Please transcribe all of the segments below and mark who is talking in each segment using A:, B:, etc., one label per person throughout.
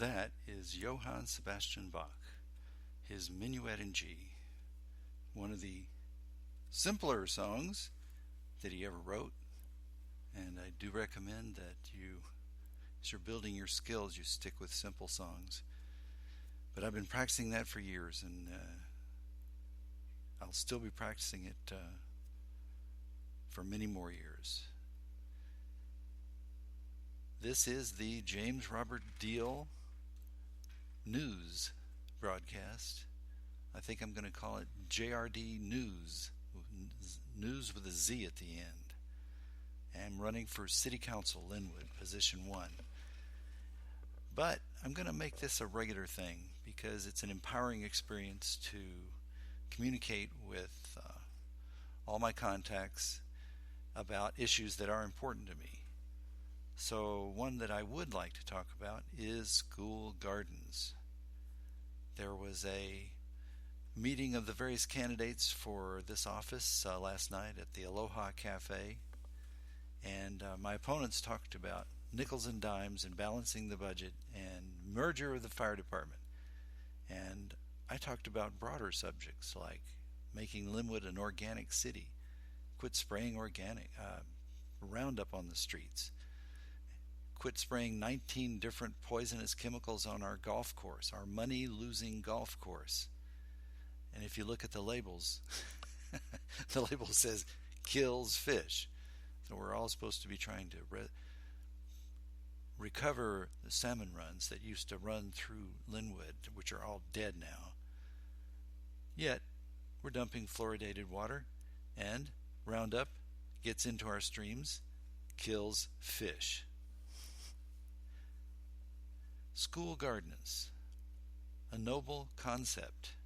A: That is Johann Sebastian Bach, his Minuet in G, one of the simpler songs that he ever wrote. And I do recommend that you, as you're building your skills, you stick with simple songs. But I've been practicing that for years, and I'll still be practicing it for many more years. This is the James Robert Deal News broadcast. I think I'm going to call it JRD News, news with a Z at the end. I'm running for City Council, Linwood, position 1. But I'm going to make this a regular thing because it's an empowering experience to communicate with all my contacts about issues that are important to me. So one that I would like to talk about is school gardens. There was a meeting of the various candidates for this office last night at the Aloha Cafe, and my opponents talked about nickels and dimes and balancing the budget and merger of the fire department. And I talked about broader subjects like making Linwood an organic city, quit spraying organic Roundup on the streets, quit spraying 19 different poisonous chemicals on our golf course, our money-losing golf course. And if you look at the labels, the label says kills fish. So we're all supposed to be trying to recover the salmon runs that used to run through Linwood, which are all dead now. Yet, we're dumping fluoridated water, and Roundup gets into our streams, kills fish. School gardens, a noble concept.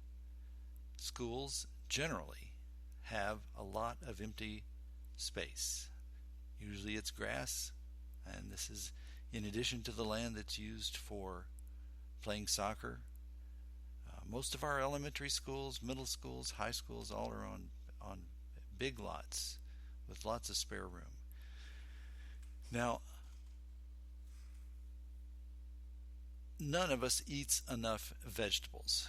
A: Schools generally have a lot of empty space. Usually it's grass, and this is in addition to the land that's used for playing soccer. Most of our elementary schools, middle schools, high schools, all are on big lots with lots of spare room. Now, none of us eats enough vegetables.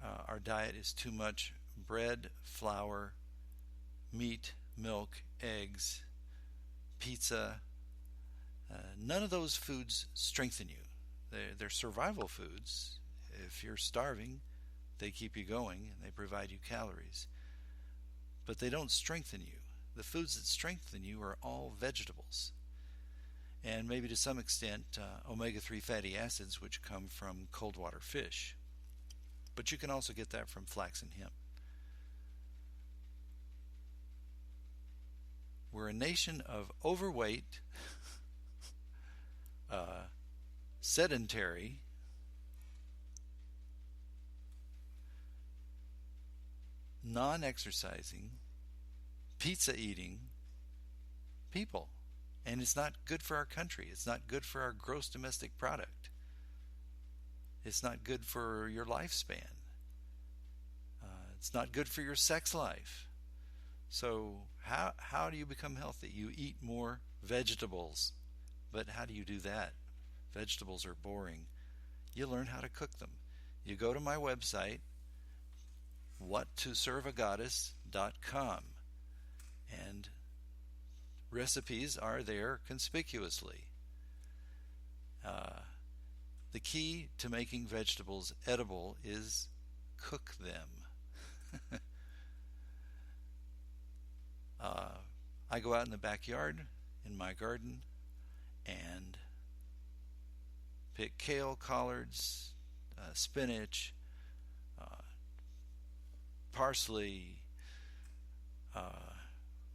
A: Our diet is too much bread, flour, meat, milk, eggs, pizza. None of those foods strengthen you. They're survival foods. If you're starving, they keep you going and they provide you calories. But they don't strengthen you. The foods that strengthen you are all vegetables. And maybe to some extent omega-3 fatty acids, which come from cold water fish. But you can also get that from flax and hemp. We're a nation of overweight, sedentary, non-exercising, pizza-eating people. And it's not good for our country. It's not good for our gross domestic product. It's not good for your lifespan. It's not good for your sex life. So how do you become healthy? You eat more vegetables. But how do you do that? Vegetables are boring. You learn how to cook them. You go to my website, whattoserveagoddess.com, and recipes are there conspicuously. The key to making vegetables edible is cook them. I go out in the backyard in my garden and pick kale, collards, spinach, parsley,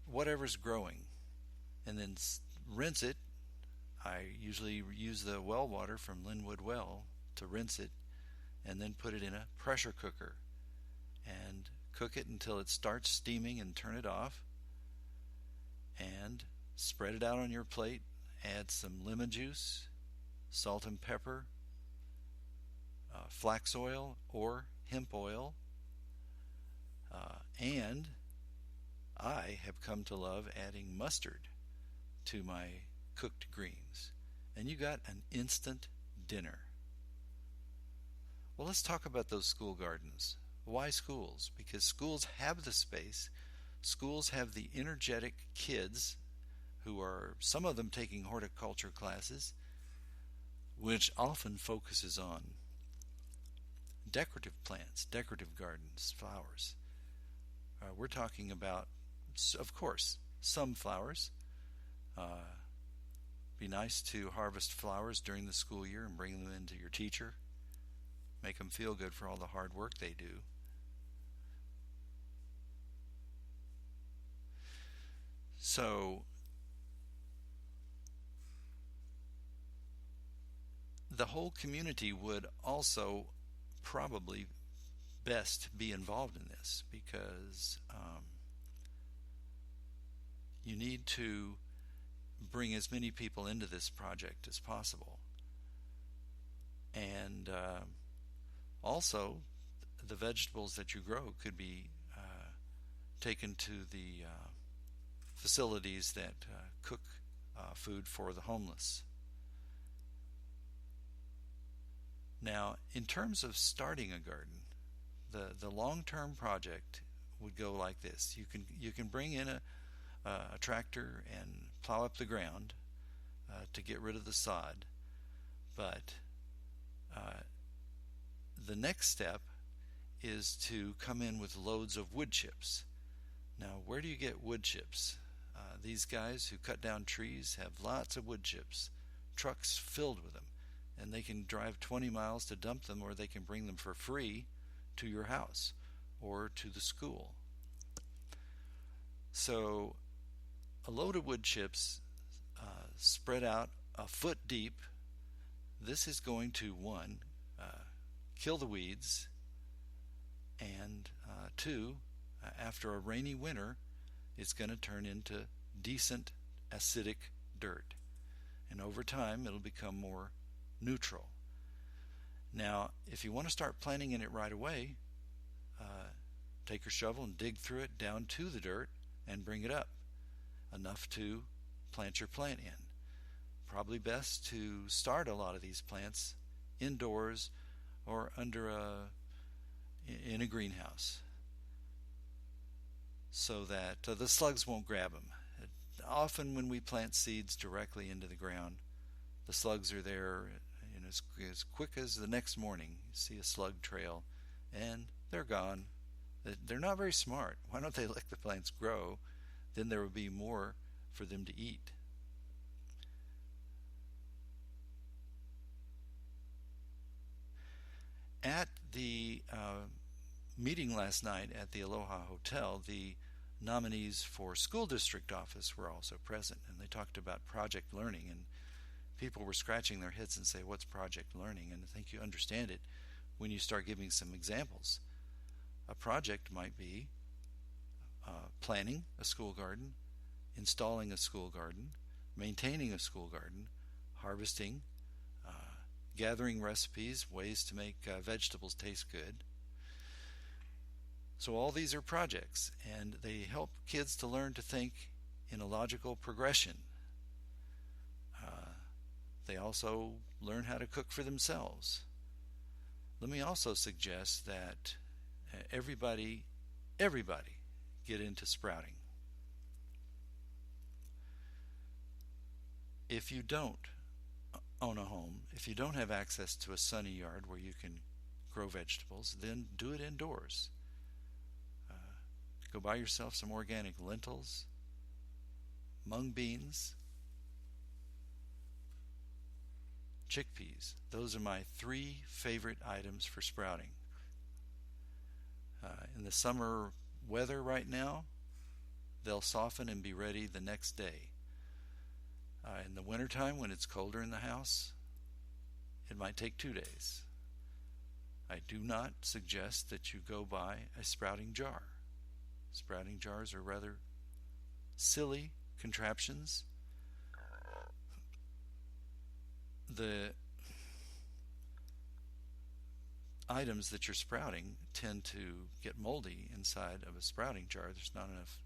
A: whatever's growing, and then rinse it. I usually use the well water from Linwood Well to rinse it, and then put it in a pressure cooker and cook it until it starts steaming, and turn it off and spread it out on your plate. Add some lemon juice, salt and pepper, flax oil or hemp oil, and I have come to love adding mustard to my cooked greens. And you got an instant dinner. Well, let's talk about those school gardens. Why schools? Because schools have the space. Schools have the energetic kids who are, some of them taking horticulture classes, which often focuses on decorative plants, decorative gardens, flowers. We're talking about, of course, some flowers. Be nice to harvest flowers during the school year and bring them into your teacher. Make them feel good for all the hard work they do. So, the whole community would also probably best be involved in this because you need to bring as many people into this project as possible. And also, the vegetables that you grow could be taken to the facilities that cook food for the homeless. Now, in terms of starting a garden, the long-term project would go like this. You can bring in a tractor and plow up the ground to get rid of the sod, but the next step is to come in with loads of wood chips. Now, where do you get wood chips? These guys who cut down trees have lots of wood chips, trucks filled with them, and they can drive 20 miles to dump them, or they can bring them for free to your house or to the school. So a load of wood chips spread out a foot deep. This is going to, one, kill the weeds, and two, after a rainy winter, it's going to turn into decent acidic dirt. And over time, it'll become more neutral. Now, if you want to start planting in it right away, take your shovel and dig through it down to the dirt and bring it up, enough to plant your plant in. Probably best to start a lot of these plants indoors or in a greenhouse, so that the slugs won't grab them. Often when we plant seeds directly into the ground, the slugs are there, and as quick as the next morning you see a slug trail and they're gone. They're not very smart. Why don't they let the plants grow? Then there will be more for them to eat. At the meeting last night at the Aloha Hotel, the nominees for school district office were also present, and they talked about project learning, and people were scratching their heads and say, what's project learning? And I think you understand it when you start giving some examples. A project might be planning a school garden, installing a school garden, maintaining a school garden, harvesting, gathering recipes, ways to make vegetables taste good. So all these are projects, and they help kids to learn to think in a logical progression. They also learn how to cook for themselves. Let me also suggest that everybody get into sprouting. If you don't own a home, if you don't have access to a sunny yard where you can grow vegetables, then do it indoors. Go buy yourself some organic lentils, mung beans, chickpeas. Those are my 3 favorite items for sprouting. In the summer weather right now, they'll soften and be ready the next day. In the wintertime, when it's colder in the house, it might take 2 days. I do not suggest that you go buy a sprouting jar. Sprouting jars are rather silly contraptions. The items that you're sprouting tend to get moldy inside of a sprouting jar. There's not enough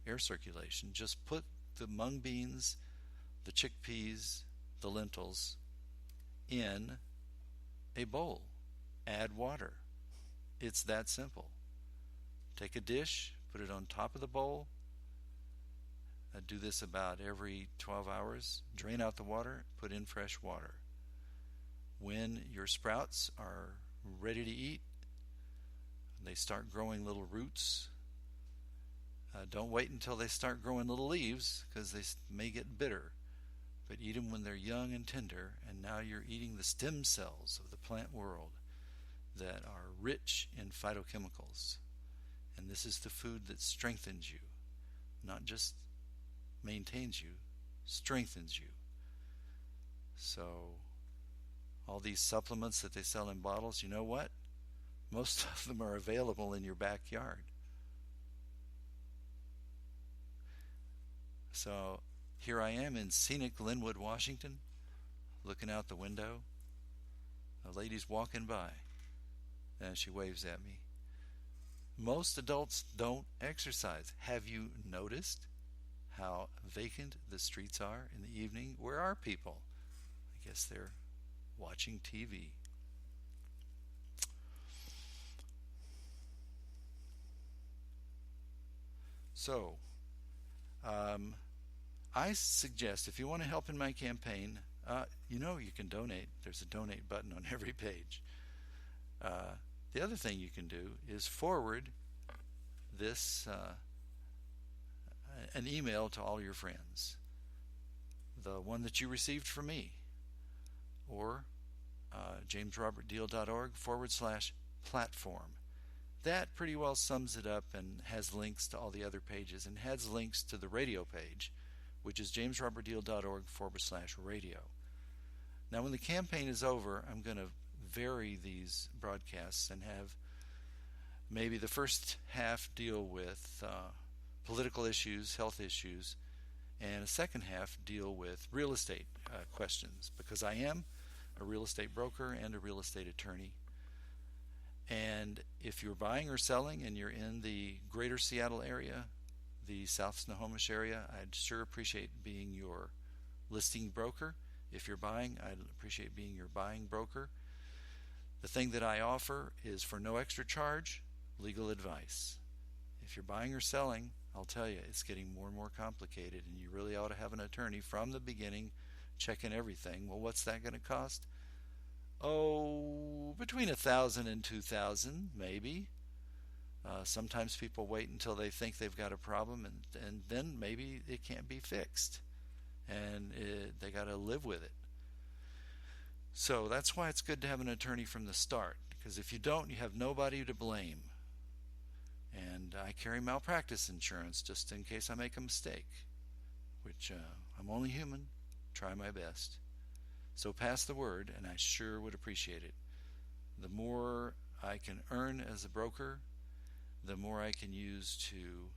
A: air circulation. Just put the mung beans, the chickpeas, the lentils in a bowl, add water. It's that simple. Take a dish, put it on top of the bowl. I do this about every 12 hours. Drain out the water, put in fresh water. When your sprouts are ready to eat, they start growing little roots. Don't wait until they start growing little leaves because they may get bitter. But eat them when they're young and tender, and now you're eating the stem cells of the plant world that are rich in phytochemicals. And this is the food that strengthens you, not just maintains you, strengthens you. So all these supplements that they sell in bottles, you know what? Most of them are available in your backyard. So here I am in scenic Glenwood, Washington, looking out the window. A lady's walking by, and she waves at me. Most adults don't exercise. Have you noticed how vacant the streets are in the evening? Where are people? I guess they're watching TV. So, I suggest if you want to help in my campaign, you can donate. There's a donate button on every page. The other thing you can do is forward this an email to all your friends. The one that you received from me, or jamesrobertdeal.org/platform. That pretty well sums it up and has links to all the other pages and has links to the radio page, which is jamesrobertdeal.org/radio. Now, when the campaign is over, I'm going to vary these broadcasts and have maybe the first half deal with political issues, health issues, and a second half deal with real estate questions, because I am a real estate broker and a real estate attorney. And if you're buying or selling and you're in the greater Seattle area, the South Snohomish area, I'd sure appreciate being your listing broker. If you're buying, I'd appreciate being your buying broker. The thing that I offer is for no extra charge, legal advice. If you're buying or selling, I'll tell you, it's getting more and more complicated, and you really ought to have an attorney from the beginning checking everything. Well, what's that going to cost? Oh, between $1,000 and $2,000, maybe. Sometimes people wait until they think they've got a problem, and then maybe it can't be fixed, and they got to live with it. So that's why it's good to have an attorney from the start, because if you don't, you have nobody to blame. And I carry malpractice insurance just in case I make a mistake, which I'm only human. Try my best. So pass the word, and I sure would appreciate it. The more I can earn as a broker, the more I can use to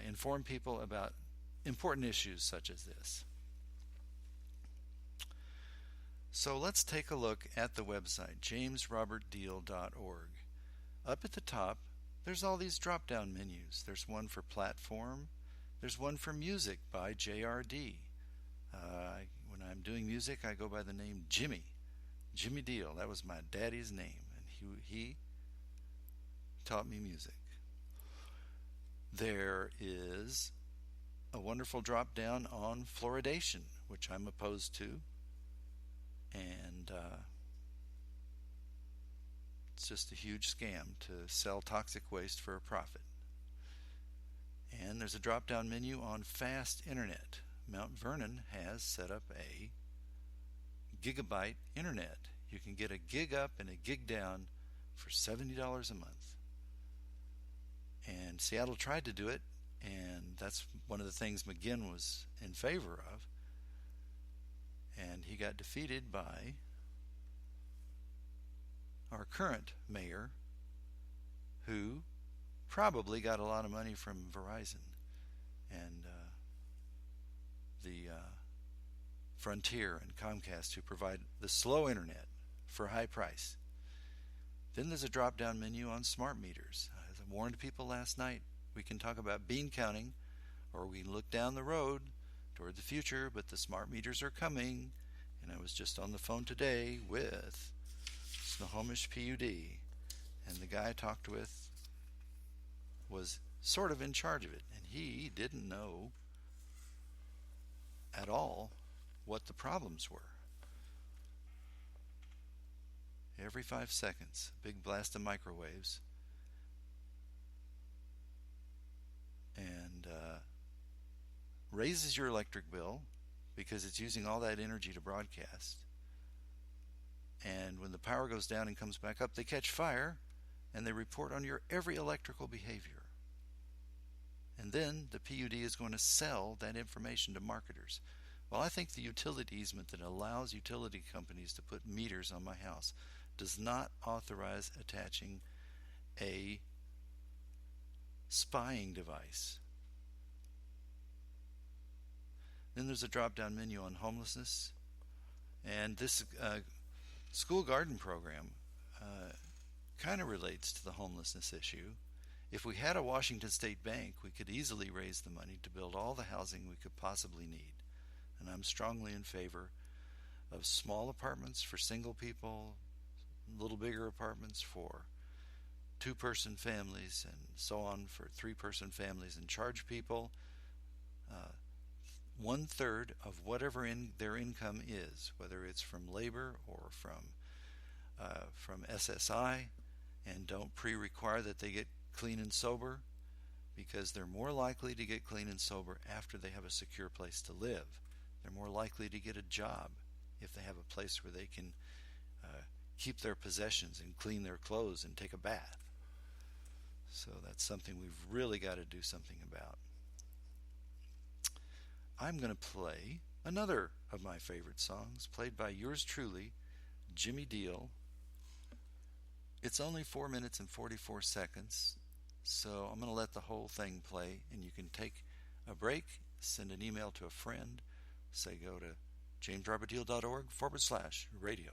A: inform people about important issues such as this. So let's take a look at the website, jamesrobertdeal.org. Up at the top, there's all these drop-down menus. There's one for platform. There's one for music by JRD. When I'm doing music, I go by the name Jimmy Deal. That was my daddy's name, and he taught me music. There is a wonderful drop down on fluoridation, which I'm opposed to, and it's just a huge scam to sell toxic waste for a profit. And there's a drop down menu on fast internet. Mount Vernon has set up a gigabyte internet. You can get a gig up and a gig down for $70 a month. And Seattle tried to do it, and that's one of the things McGinn was in favor of. And he got defeated by our current mayor, who probably got a lot of money from Verizon and the Frontier and Comcast, who provide the slow internet for a high price. Then there's a drop-down menu on smart meters. As I warned people last night, we can talk about bean counting, or we can look down the road toward the future, but the smart meters are coming. And I was just on the phone today with Snohomish PUD, and the guy I talked with was sort of in charge of it, and he didn't know at all what the problems were. Every 5 seconds, a big blast of microwaves, and raises your electric bill because it's using all that energy to broadcast. And when the power goes down and comes back up, they catch fire and they report on your every electrical behavior. And then the PUD is going to sell that information to marketers. Well, I think the utility easement that allows utility companies to put meters on my house does not authorize attaching a spying device. Then there's a drop-down menu on homelessness. And this school garden program kind of relates to the homelessness issue. If we had a Washington State Bank, we could easily raise the money to build all the housing we could possibly need. And I'm strongly in favor of small apartments for single people, little bigger apartments for two-person families, and so on for three-person families, and charge people 1/3 of whatever their income is, whether it's from labor or from SSI, and don't pre-require that they get clean and sober, because they're more likely to get clean and sober after they have a secure place to live. They're more likely to get a job if they have a place where they can keep their possessions and clean their clothes and take a bath. So that's something we've really got to do something about. I'm going to play another of my favorite songs, played by yours truly, Jimmy Deal. It's only 4 minutes and 44 seconds, so I'm going to let the whole thing play, and you can take a break, send an email to a friend, say go to jamesrobertdeal.org/radio.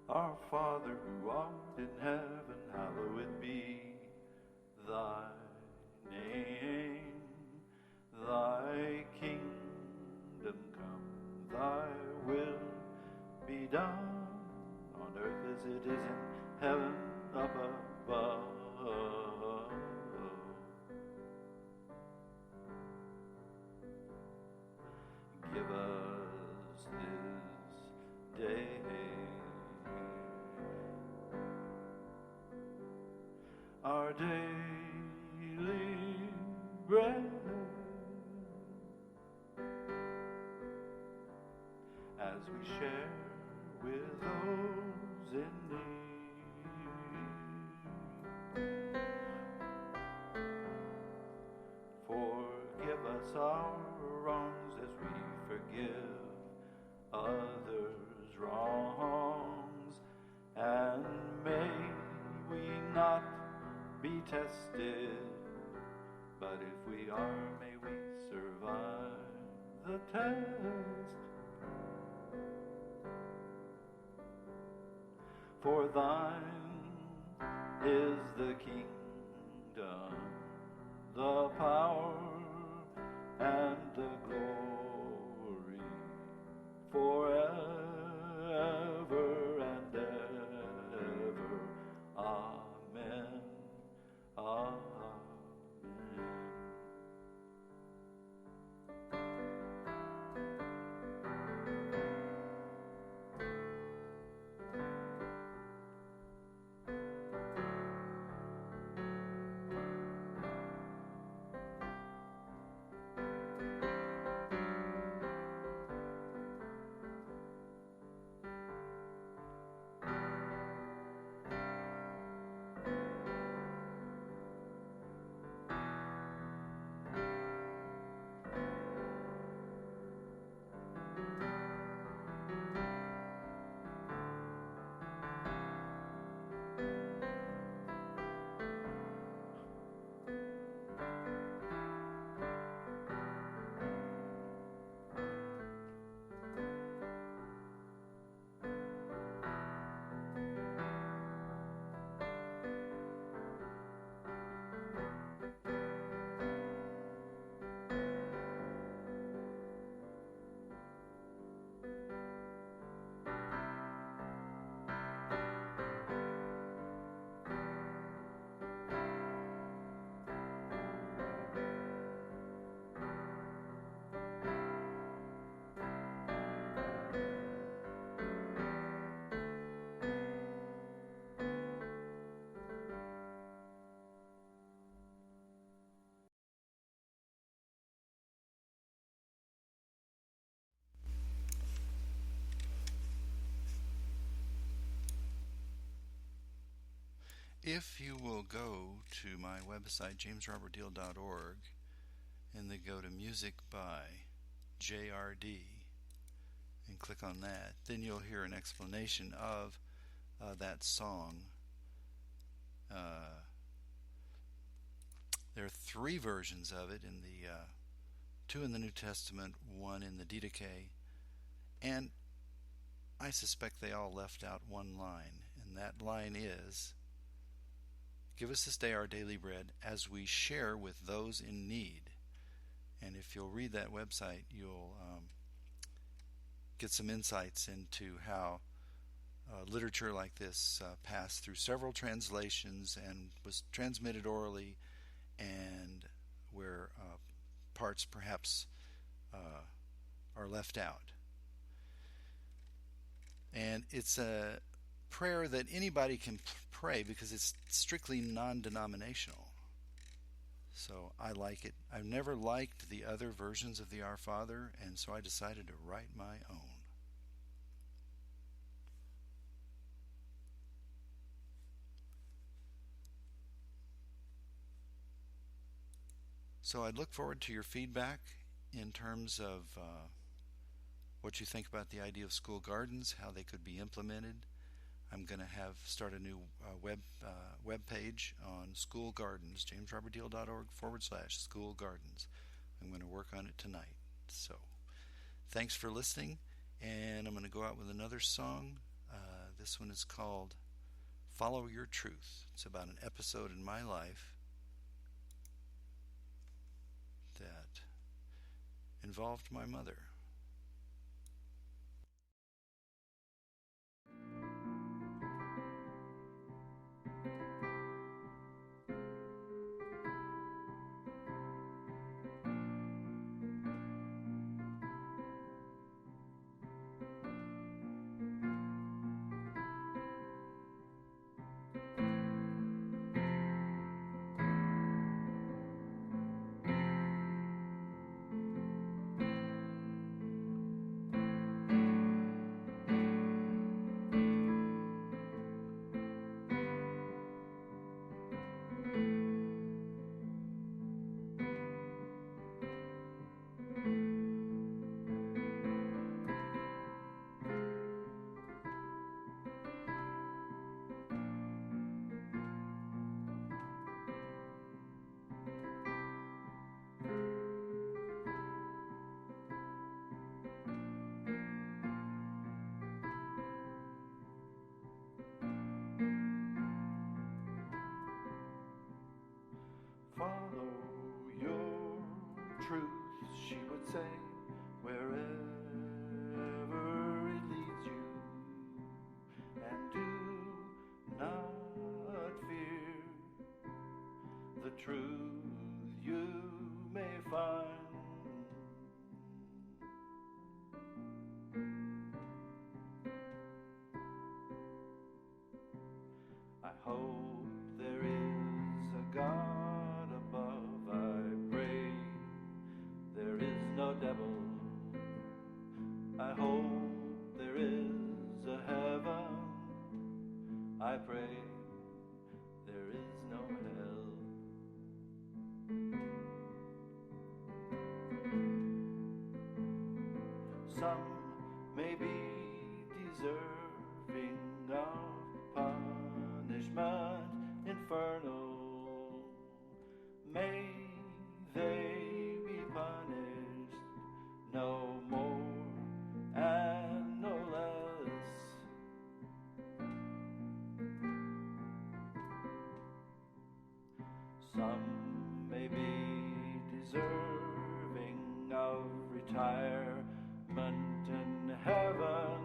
B: Our Father who art in heaven, hallowed be thy name. Thy kingdom come, thy will be done on earth as it is in heaven up above. Give us this day our daily bread, as we share with those in need. Forgive us our wrongs as we forgive others' wrongs, and may we not be tested, but But if we are, may we survive the test. For thine is the kingdom, the power, and the glory, forever and ever. Amen. Amen.
A: If you will go to my website, jamesrobertdeal.org, and then go to Music by JRD and click on that, then you'll hear an explanation of that song. There are 3 versions of it, in the 2 in the New Testament, 1 in the Didache, and I suspect they all left out one line, and that line is, "Give us this day our daily bread, as we share with those in need." And if you'll read that website, you'll get some insights into how literature like this passed through several translations and was transmitted orally, and where parts perhaps are left out. And it's a prayer that anybody can pray because it's strictly non-denominational. So I like it. I've never liked the other versions of the Our Father, and so I decided to write my own. So I look forward to your feedback in terms of what you think about the idea of school gardens, how they could be implemented. I'm going to start a new web page on school gardens, jamesrobertdeal.org/school gardens. I'm going to work on it tonight. So thanks for listening, and I'm going to go out with another song. This one is called Follow Your Truth. It's about an episode in my life that involved my mother.
B: truth, she would say, wherever it leads you. And do not fear the truth you may find. I hope there is a God above. I pray there is no devil. I hope there is a heaven. I pray there is no hell. Some may be deserving of punishment infernal. May they be punished no more and no less. Some may be deserving of retirement in heaven.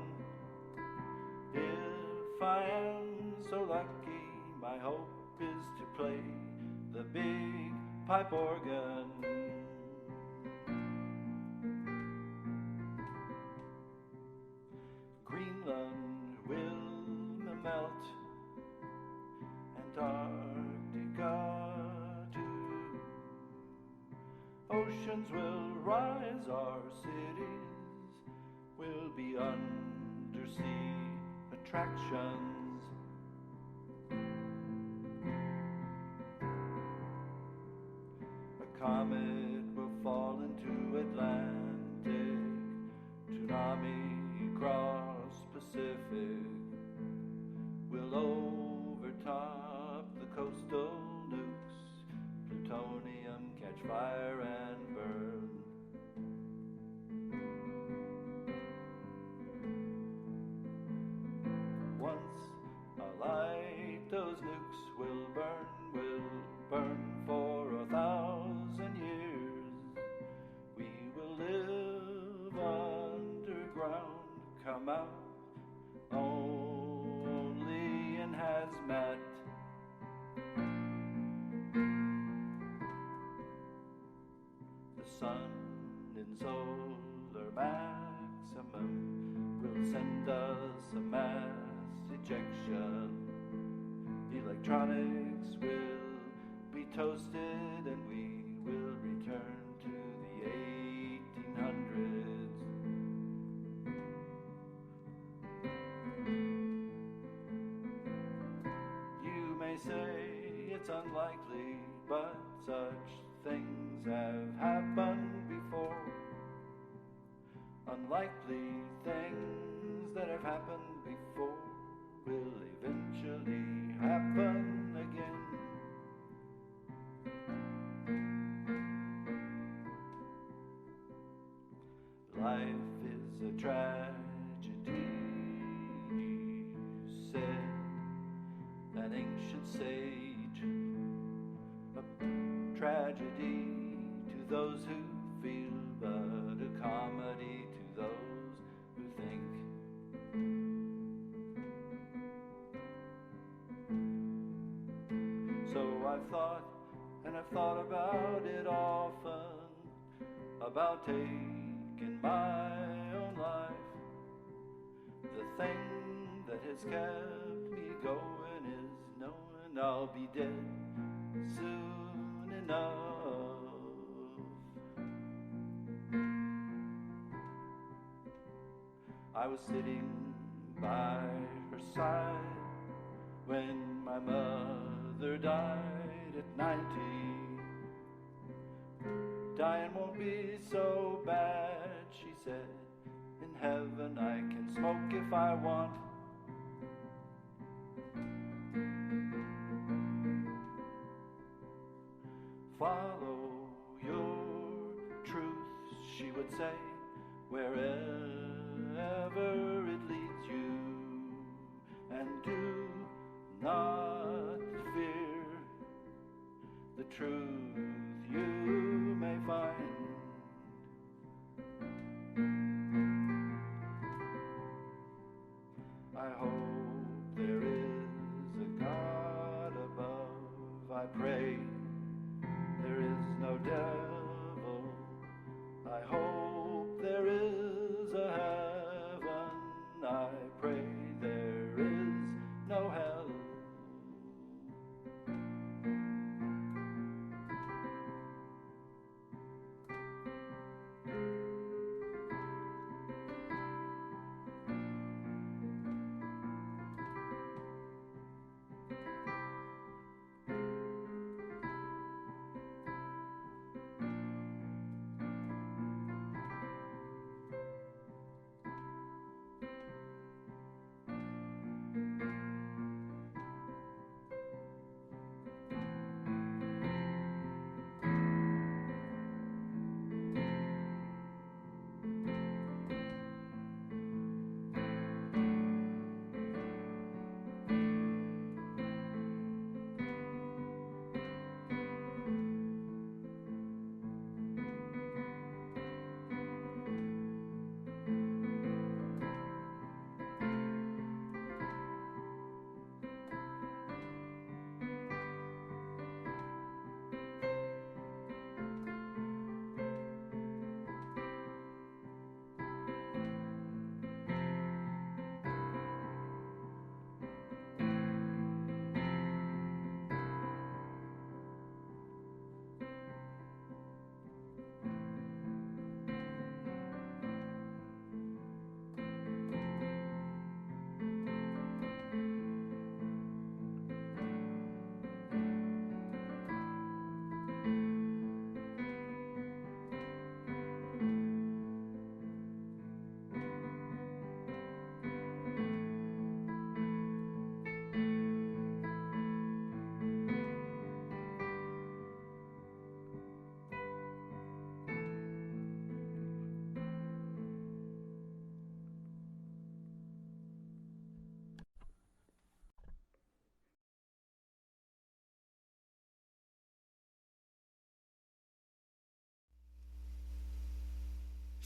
B: If I am so lucky, my hope is to play the big pipe organ. Greenland will melt, Antarctica too. Oceans will rise, our cities will be undersea attractions. A comet will fall into Atlantic, tsunami cross Pacific, will overtop the coastal nukes, plutonium catch fire and burn. Once alight, those nukes will burn for 1,000 years. We will live underground, come out only in hazmat. The sun in solar maximum will send us a mass ejection. Electronics will be toasted and we will return to the 1800s. You may say it's unlikely, but such things have happened before. Unlikely things that have happened before will eventually happen again. Life is a tragedy, said an ancient sage. A tragedy to those who feel, but a comedy to those who think. So I've thought, and I've thought about it often, about taking my own life. The thing that has kept me going is knowing I'll be dead soon enough. I was sitting by her side when my mother died at 90. Dying won't be so bad, she said. In heaven I can smoke if I want. Follow your truth, she would say, wherever it leads you, and do not fear the truth you may find.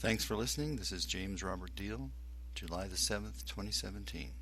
A: Thanks for listening. This is James Robert Deal, July the 7th, 2017.